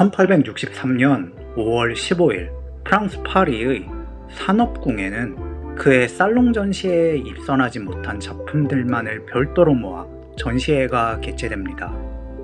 1863년 5월 15일 프랑스 파리의 산업궁에는 그의 살롱 전시회에 입선하지 못한 작품들만을 별도로 모아 전시회가 개최됩니다.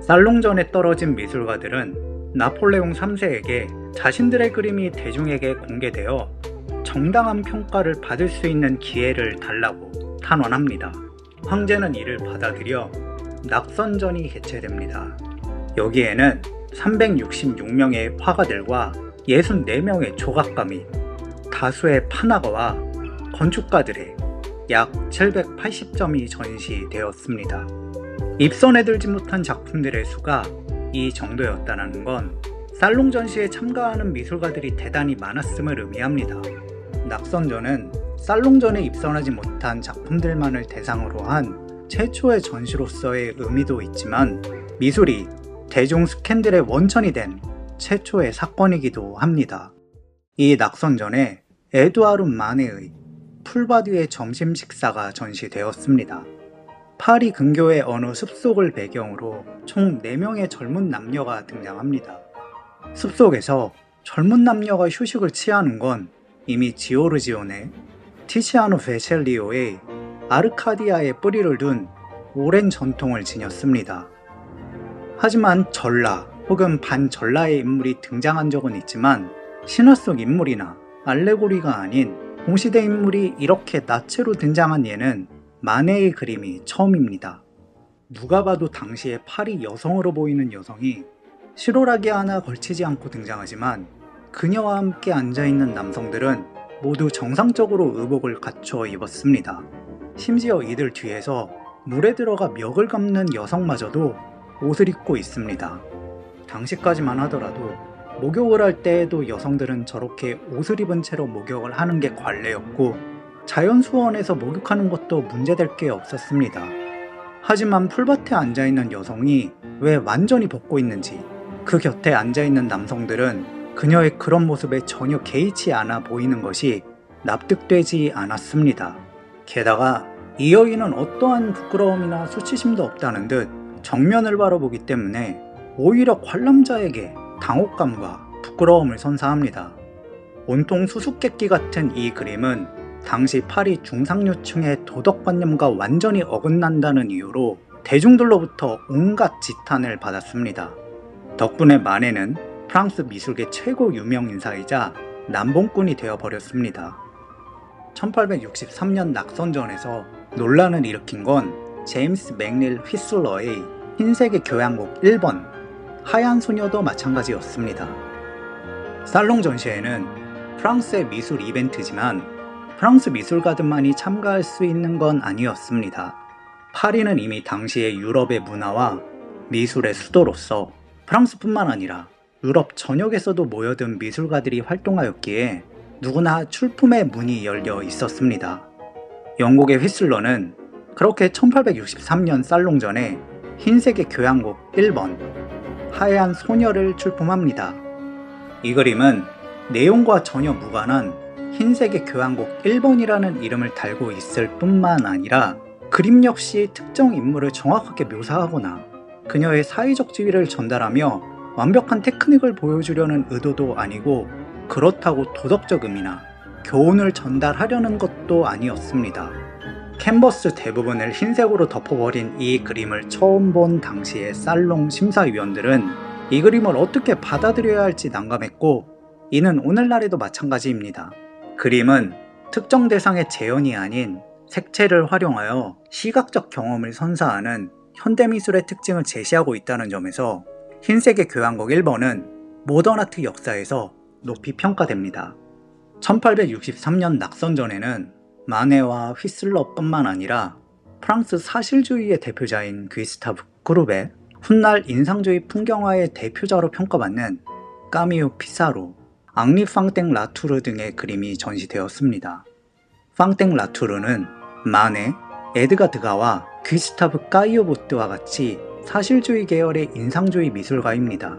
살롱전에 떨어진 미술가들은 나폴레옹 3세에게 자신들의 그림이 대중에게 공개되어 정당한 평가를 받을 수 있는 기회를 달라고 탄원합니다. 황제는 이를 받아들여 낙선전이 개최됩니다. 여기에는 366명의 화가들과 64명의 조각가 및 다수의 판화가와 건축가들의 약 780점이 전시되었습니다. 입선에 들지 못한 작품들의 수가 이 정도였다는 건 살롱 전시에 참가하는 미술가들이 대단히 많았음을 의미합니다. 낙선전은 살롱전에 입선하지 못한 작품들만을 대상으로 한 최초의 전시로서의 의미도 있지만 미술이 대중 스캔들의 원천이 된 최초의 사건이기도 합니다. 이 낙선전에 에두아르 마네의 풀바디의 점심 식사가 전시되었습니다. 파리 근교의 어느 숲속을 배경으로 총 4명의 젊은 남녀가 등장합니다. 숲속에서 젊은 남녀가 휴식을 취하는 건 이미 지오르지오네, 티시아노 베셀리오의 아르카디아에 뿌리를 둔 오랜 전통을 지녔습니다. 하지만 전라 혹은 반전라의 인물이 등장한 적은 있지만 신화 속 인물이나 알레고리가 아닌 동시대 인물이 이렇게 나체로 등장한 예는 마네의 그림이 처음입니다. 누가 봐도 당시의 파리 여성으로 보이는 여성이 시로라기 하나 걸치지 않고 등장하지만 그녀와 함께 앉아있는 남성들은 모두 정상적으로 의복을 갖춰 입었습니다. 심지어 이들 뒤에서 물에 들어가 멱을 감는 여성마저도 옷을 입고 있습니다. 당시까지만 하더라도 목욕을 할 때에도 여성들은 저렇게 옷을 입은 채로 목욕을 하는 게 관례였고 자연수원에서 목욕하는 것도 문제될 게 없었습니다. 하지만 풀밭에 앉아있는 여성이 왜 완전히 벗고 있는지 그 곁에 앉아있는 남성들은 그녀의 그런 모습에 전혀 개의치 않아 보이는 것이 납득되지 않았습니다. 게다가 이 여인은 어떠한 부끄러움이나 수치심도 없다는 듯 정면을 바라보기 때문에 오히려 관람자에게 당혹감과 부끄러움을 선사합니다. 온통 수수께끼 같은 이 그림은 당시 파리 중상류층의 도덕관념과 완전히 어긋난다는 이유로 대중들로부터 온갖 지탄을 받았습니다. 덕분에 마네는 프랑스 미술계 최고 유명 인사이자 남봉꾼이 되어버렸습니다. 1863년 낙선전에서 논란을 일으킨 건 제임스 맥닐 휘슬러의 흰색의 교향곡 1번 하얀 소녀도 마찬가지였습니다. 살롱 전시회는 프랑스의 미술 이벤트지만 프랑스 미술가들만이 참가할 수 있는 건 아니었습니다. 파리는 이미 당시의 유럽의 문화와 미술의 수도로서 프랑스뿐만 아니라 유럽 전역에서도 모여든 미술가들이 활동하였기에 누구나 출품의 문이 열려 있었습니다. 영국의 휘슬러는 그렇게 1863년 살롱전에 흰색의 교향곡 1번 하얀 소녀를 출품합니다. 이 그림은 내용과 전혀 무관한 흰색의 교향곡 1번이라는 이름을 달고 있을 뿐만 아니라 그림 역시 특정 인물을 정확하게 묘사하거나 그녀의 사회적 지위를 전달하며 완벽한 테크닉을 보여주려는 의도도 아니고 그렇다고 도덕적 의미나 교훈을 전달하려는 것도 아니었습니다. 캔버스 대부분을 흰색으로 덮어버린 이 그림을 처음 본 당시의 살롱 심사위원들은 이 그림을 어떻게 받아들여야 할지 난감했고 이는 오늘날에도 마찬가지입니다. 그림은 특정 대상의 재현이 아닌 색채를 활용하여 시각적 경험을 선사하는 현대미술의 특징을 제시하고 있다는 점에서 흰색의 교향곡 1번은 모던아트 역사에서 높이 평가됩니다. 1863년 낙선전에는 마네와 휘슬러뿐만 아니라 프랑스 사실주의의 대표자인 귀스타브 쿠르베, 훗날 인상주의 풍경화의 대표자로 평가받는 까미유 피사로, 앙리 팡땡 라투르 등의 그림이 전시되었습니다. 팡땡 라투르는 마네, 에드가 드가와 귀스타브 까이오보트와 같이 사실주의 계열의 인상주의 미술가입니다.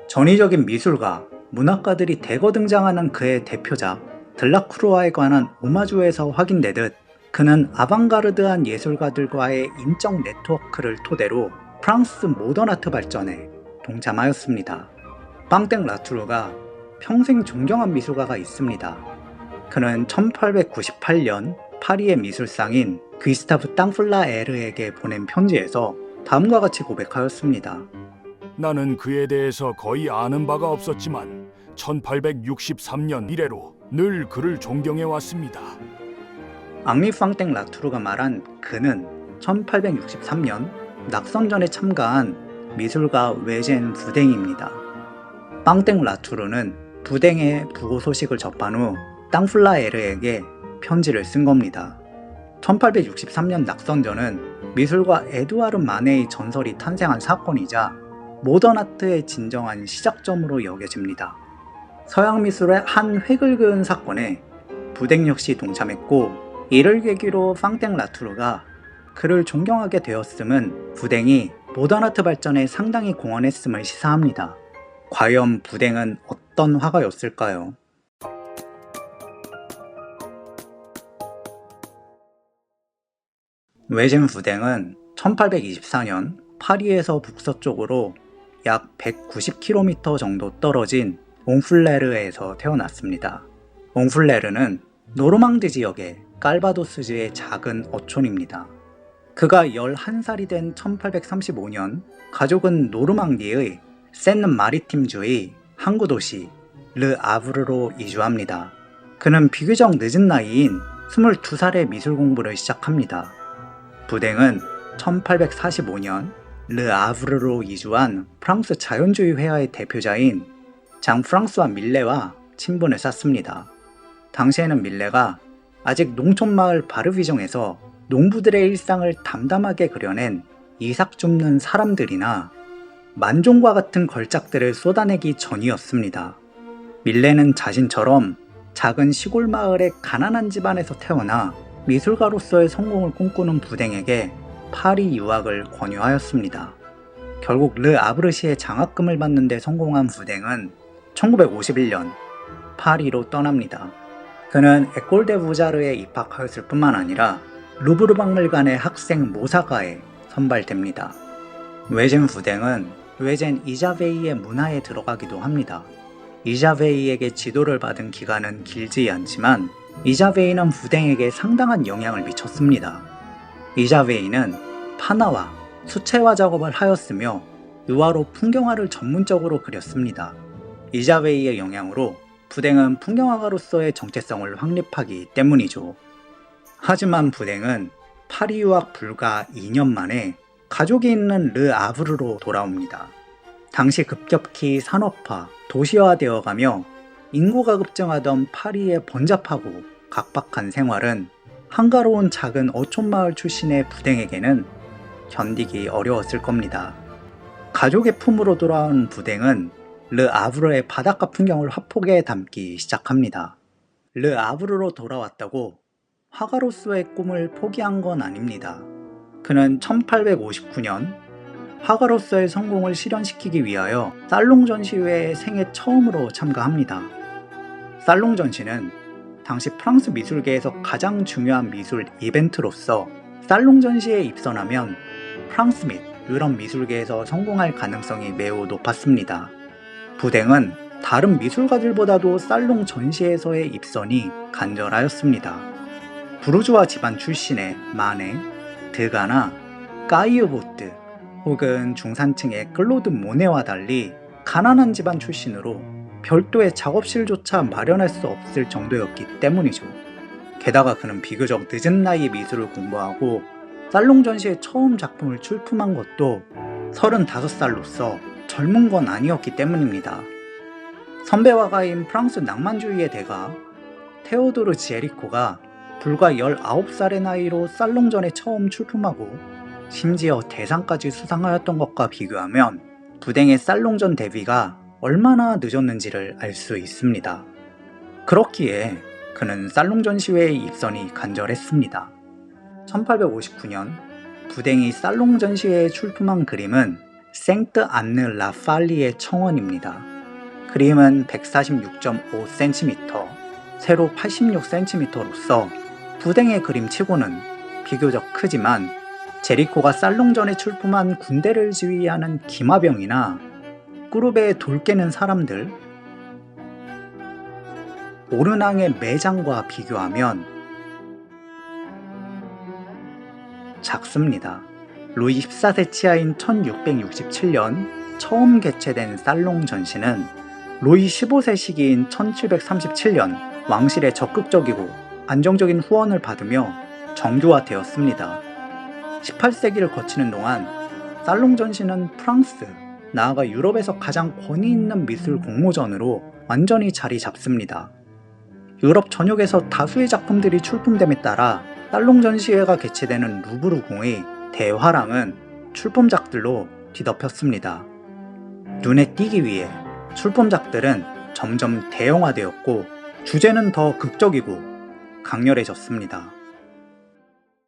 전위적인 미술가, 문학가들이 대거 등장하는 그의 대표작 들라크루아에 관한 오마주에서 확인되듯 그는 아방가르드한 예술가들과의 인적 네트워크를 토대로 프랑스 모던아트 발전에 동참하였습니다. 빵땡 라투르가 평생 존경한 미술가가 있습니다. 그는 1898년 파리의 미술상인 귀스타브 땅플라에르에게 보낸 편지에서 다음과 같이 고백하였습니다. 나는 그에 대해서 거의 아는 바가 없었지만 1863년 이래로 늘 그를 존경해 왔습니다. 앙리 빵땡 라투르가 말한 그는 1863년 낙선전에 참가한 미술가 외젠 부댕입니다. 빵땡 라투르는 부댕의 부고 소식을 접한 후 땅플라에르에게 편지를 쓴 겁니다. 1863년 낙선전은 미술가 에두아르 마네의 전설이 탄생한 사건이자 모던 아트의 진정한 시작점으로 여겨집니다. 서양 미술의 한 획을 그은 사건에 부댕 역시 동참했고, 이를 계기로 빵땡 라투르가 그를 존경하게 되었음은 부댕이 모던 아트 발전에 상당히 공헌했음을 시사합니다. 과연 부댕은 어떤 화가였을까요? 외젠 부댕은 1824년 파리에서 북서쪽으로 약 190km 정도 떨어진 옹플레르에서 태어났습니다. 옹플레르는 노르망디 지역의 깔바도스주의 작은 어촌입니다. 그가 11살이 된 1835년 가족은 노르망디의 센 마리팀주의 항구 도시 르 아브르로 이주합니다. 그는 비교적 늦은 나이인 22살에 미술 공부를 시작합니다. 부댕은 1845년 르 아브르로 이주한 프랑스 자연주의 회화의 대표자인 장 프랑스와 밀레와 친분을 쌓습니다. 당시에는 밀레가 아직 농촌마을 바르비종에서 농부들의 일상을 담담하게 그려낸 이삭 줍는 사람들이나 만종과 같은 걸작들을 쏟아내기 전이었습니다. 밀레는 자신처럼 작은 시골 마을의 가난한 집안에서 태어나 미술가로서의 성공을 꿈꾸는 부댕에게 파리 유학을 권유하였습니다. 결국 르 아브르시의 장학금을 받는 데 성공한 부댕은 1951년 파리로 떠납니다. 그는 에콜 데 부자르에 입학하였을 뿐만 아니라 루브르 박물관의 학생 모사가에 선발됩니다. 외젠 부댕은 외젠 이자베이의 문화에 들어가기도 합니다. 이자베이에게 지도를 받은 기간은 길지 않지만 이자베이는 부댕에게 상당한 영향을 미쳤습니다. 이자베이는 판화와 수채화 작업을 하였으며 유화로 풍경화를 전문적으로 그렸습니다. 이자베이의 영향으로 부댕은 풍경화가로서의 정체성을 확립하기 때문이죠. 하지만 부댕은 파리 유학 불과 2년 만에 가족이 있는 르 아브르로 돌아옵니다. 당시 급격히 산업화, 도시화되어가며 인구가 급증하던 파리의 번잡하고 각박한 생활은 한가로운 작은 어촌마을 출신의 부댕에게는 견디기 어려웠을 겁니다. 가족의 품으로 돌아온 부댕은 르 아브르의 바닷가 풍경을 화폭에 담기 시작합니다. 르 아브르로 돌아왔다고 화가로서의 꿈을 포기한 건 아닙니다. 그는 1859년 화가로서의 성공을 실현시키기 위하여 살롱 전시회에 생애 처음으로 참가합니다. 살롱 전시는 당시 프랑스 미술계에서 가장 중요한 미술 이벤트로서 살롱 전시에 입선하면 프랑스 및 유럽 미술계에서 성공할 가능성이 매우 높았습니다. 부댕은 다른 미술가들보다도 살롱 전시에서의 입선이 간절하였습니다. 부르주아 집안 출신의 마네, 드가나, 까이유보트 혹은 중산층의 클로드 모네와 달리 가난한 집안 출신으로 별도의 작업실조차 마련할 수 없을 정도였기 때문이죠. 게다가 그는 비교적 늦은 나이에 미술을 공부하고 살롱 전시에 처음 작품을 출품한 것도 35살로서 젊은 건 아니었기 때문입니다. 선배 화가인 프랑스 낭만주의의 대가 테오도르 지에리코가 불과 19살의 나이로 살롱전에 처음 출품하고 심지어 대상까지 수상하였던 것과 비교하면 부댕의 살롱전 데뷔가 얼마나 늦었는지를 알 수 있습니다. 그렇기에 그는 살롱 전시회의 입선이 간절했습니다. 1859년 부댕이 살롱 전시회에 출품한 그림은 생트 안느 라팔리의 청원입니다. 그림은 146.5cm, 세로 86cm로서 부댕의 그림치고는 비교적 크지만 제리코가 살롱전에 출품한 군대를 지휘하는 기마병이나 그룹의 돌 깨는 사람들, 오르낭의 매장과 비교하면 작습니다. 루이 14세 치하인 1667년 처음 개최된 살롱 전시는 루이 15세 시기인 1737년 왕실의 적극적이고 안정적인 후원을 받으며 정교화되었습니다. 18세기를 거치는 동안 살롱 전시는 프랑스, 나아가 유럽에서 가장 권위 있는 미술 공모전으로 완전히 자리 잡습니다. 유럽 전역에서 다수의 작품들이 출품됨에 따라 살롱 전시회가 개최되는 루브르 궁의 대화랑은 출품작들로 뒤덮였습니다. 눈에 띄기 위해 출품작들은 점점 대형화되었고 주제는 더 극적이고 강렬해졌습니다.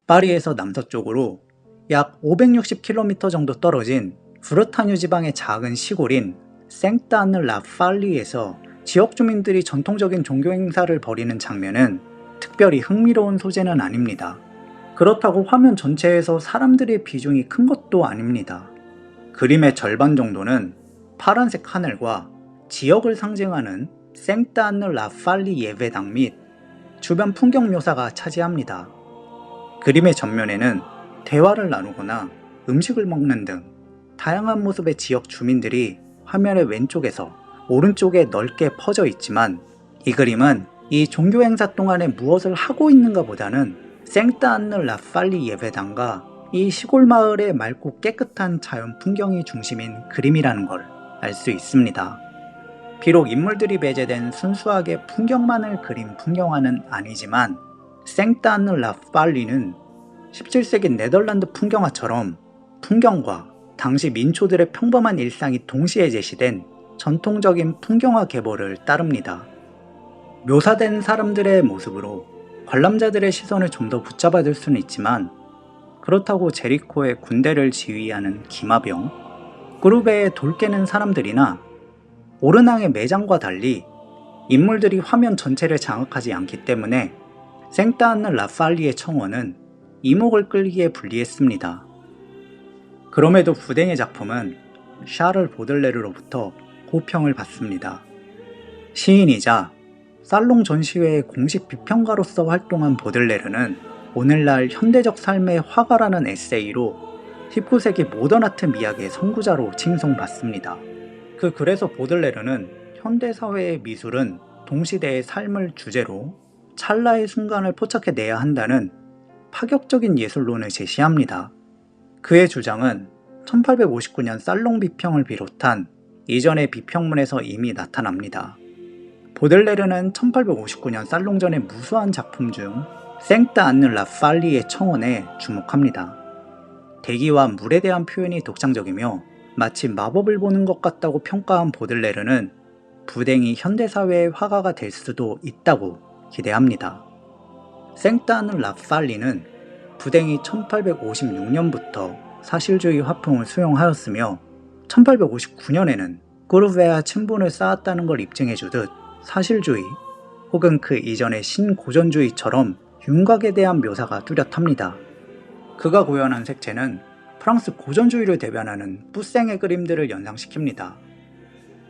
파리에서 남서쪽으로 약 560km 정도 떨어진 브르타뉴 지방의 작은 시골인 생따느-라-팔리에서 지역 주민들이 전통적인 종교 행사를 벌이는 장면은 특별히 흥미로운 소재는 아닙니다. 그렇다고 화면 전체에서 사람들의 비중이 큰 것도 아닙니다. 그림의 절반 정도는 파란색 하늘과 지역을 상징하는 생따느-라-팔리 예배당 및 주변 풍경 묘사가 차지합니다. 그림의 전면에는 대화를 나누거나 음식을 먹는 등 다양한 모습의 지역 주민들이 화면의 왼쪽에서 오른쪽에 넓게 퍼져 있지만 이 그림은 이 종교 행사 동안에 무엇을 하고 있는가 보다는 생따느-라-팔리 예배당과 이 시골 마을의 맑고 깨끗한 자연 풍경이 중심인 그림이라는 걸 알 수 있습니다. 비록 인물들이 배제된 순수하게 풍경만을 그린 풍경화는 아니지만 생따느-라-팔리는 17세기 네덜란드 풍경화처럼 풍경과 당시 민초들의 평범한 일상이 동시에 제시된 전통적인 풍경화 계보를 따릅니다. 묘사된 사람들의 모습으로 관람자들의 시선을 좀 더 붙잡아둘 수는 있지만 그렇다고 제리코의 군대를 지휘하는 기마병, 그룹의 돌 깨는 사람들이나 오르낭의 매장과 달리 인물들이 화면 전체를 장악하지 않기 때문에 생따느-라-팔리의 청원은 이목을 끌기에 불리했습니다. 그럼에도 부댕의 작품은 샤를 보들레르로부터 고평을 받습니다. 시인이자 살롱 전시회의 공식 비평가로서 활동한 보들레르는 오늘날 현대적 삶의 화가라는 에세이로 19세기 모던 아트 미학의 선구자로 칭송받습니다. 그 글에서 보들레르는 현대사회의 미술은 동시대의 삶을 주제로 찰나의 순간을 포착해내야 한다는 파격적인 예술론을 제시합니다. 그의 주장은 1859년 살롱 비평을 비롯한 이전의 비평문에서 이미 나타납니다. 보들레르는 1859년 살롱전의 무수한 작품 중 생따느-라-팔리의 청원에 주목합니다. 대기와 물에 대한 표현이 독창적이며 마치 마법을 보는 것 같다고 평가한 보들레르는 부댕이 현대사회의 화가가 될 수도 있다고 기대합니다. 생따느-라-팔리는 부댕이 1856년부터 사실주의 화풍을 수용하였으며 1859년에는 꾸르베아 친분을 쌓았다는 걸 입증해주듯 사실주의 혹은 그 이전의 신고전주의처럼 윤곽에 대한 묘사가 뚜렷합니다. 그가 구현한 색채는 프랑스 고전주의를 대변하는 뿌생의 그림들을 연상시킵니다.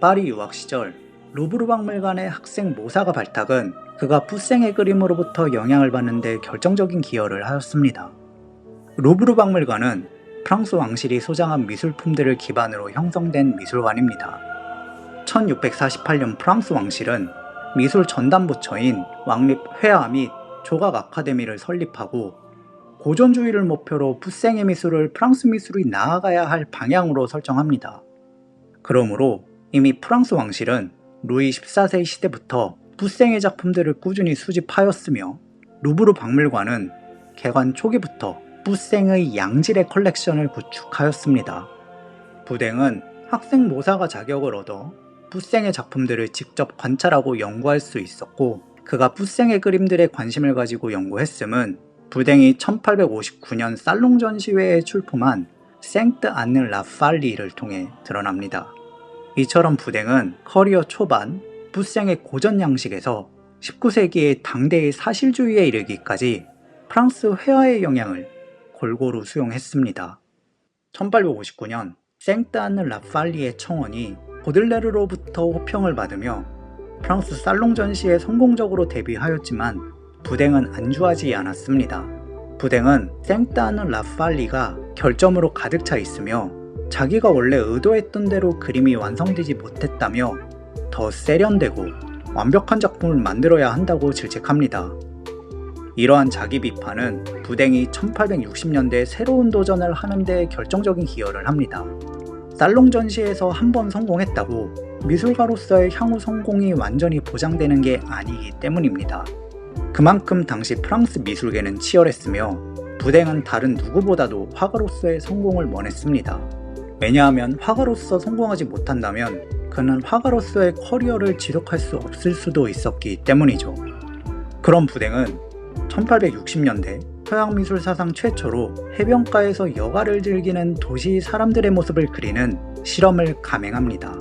파리 유학 시절 루브르 박물관의 학생 모사가 발탁은 그가 뿌생의 그림으로부터 영향을 받는 데 결정적인 기여를 하였습니다. 루브르 박물관은 프랑스 왕실이 소장한 미술품들을 기반으로 형성된 미술관입니다. 1648년 프랑스 왕실은 미술 전담부처인 왕립 회화 및 조각 아카데미를 설립하고 고전주의를 목표로 푸생의 미술을 프랑스 미술이 나아가야 할 방향으로 설정합니다. 그러므로 이미 프랑스 왕실은 루이 14세 시대부터 푸생의 작품들을 꾸준히 수집하였으며 루브르 박물관은 개관 초기부터 푸생의 양질의 컬렉션을 구축하였습니다. 부댕은 학생 모사가 자격을 얻어 푸생의 작품들을 직접 관찰하고 연구할 수 있었고 그가 푸생의 그림들에 관심을 가지고 연구했음은 부댕이 1859년 살롱 전시회에 출품한 생따느-라-팔리를 통해 드러납니다. 이처럼 부댕은 커리어 초반 푸생의 고전 양식에서 19세기의 당대의 사실주의에 이르기까지 프랑스 회화의 영향을 골고루 수용했습니다. 1859년 생따느-라-팔리의 청원이 보들레르로부터 호평을 받으며 프랑스 살롱 전시에 성공적으로 데뷔하였지만 부댕은 안주하지 않았습니다. 부댕은 생따느 라팔리가 결점으로 가득 차 있으며 자기가 원래 의도했던 대로 그림이 완성되지 못했다며 더 세련되고 완벽한 작품을 만들어야 한다고 질책합니다. 이러한 자기 비판은 부댕이 1860년대에 새로운 도전을 하는 데 결정적인 기여를 합니다. 살롱 전시에서 한 번 성공했다고 미술가로서의 향후 성공이 완전히 보장되는 게 아니기 때문입니다. 그만큼 당시 프랑스 미술계는 치열했으며 부댕은 다른 누구보다도 화가로서의 성공을 원했습니다. 왜냐하면 화가로서 성공하지 못한다면 그는 화가로서의 커리어를 지속할 수 없을 수도 있었기 때문이죠. 그런 부댕은 1860년대 서양 미술 사상 최초로 해변가에서 여가를 즐기는 도시 사람들의 모습을 그리는 실험을 감행합니다.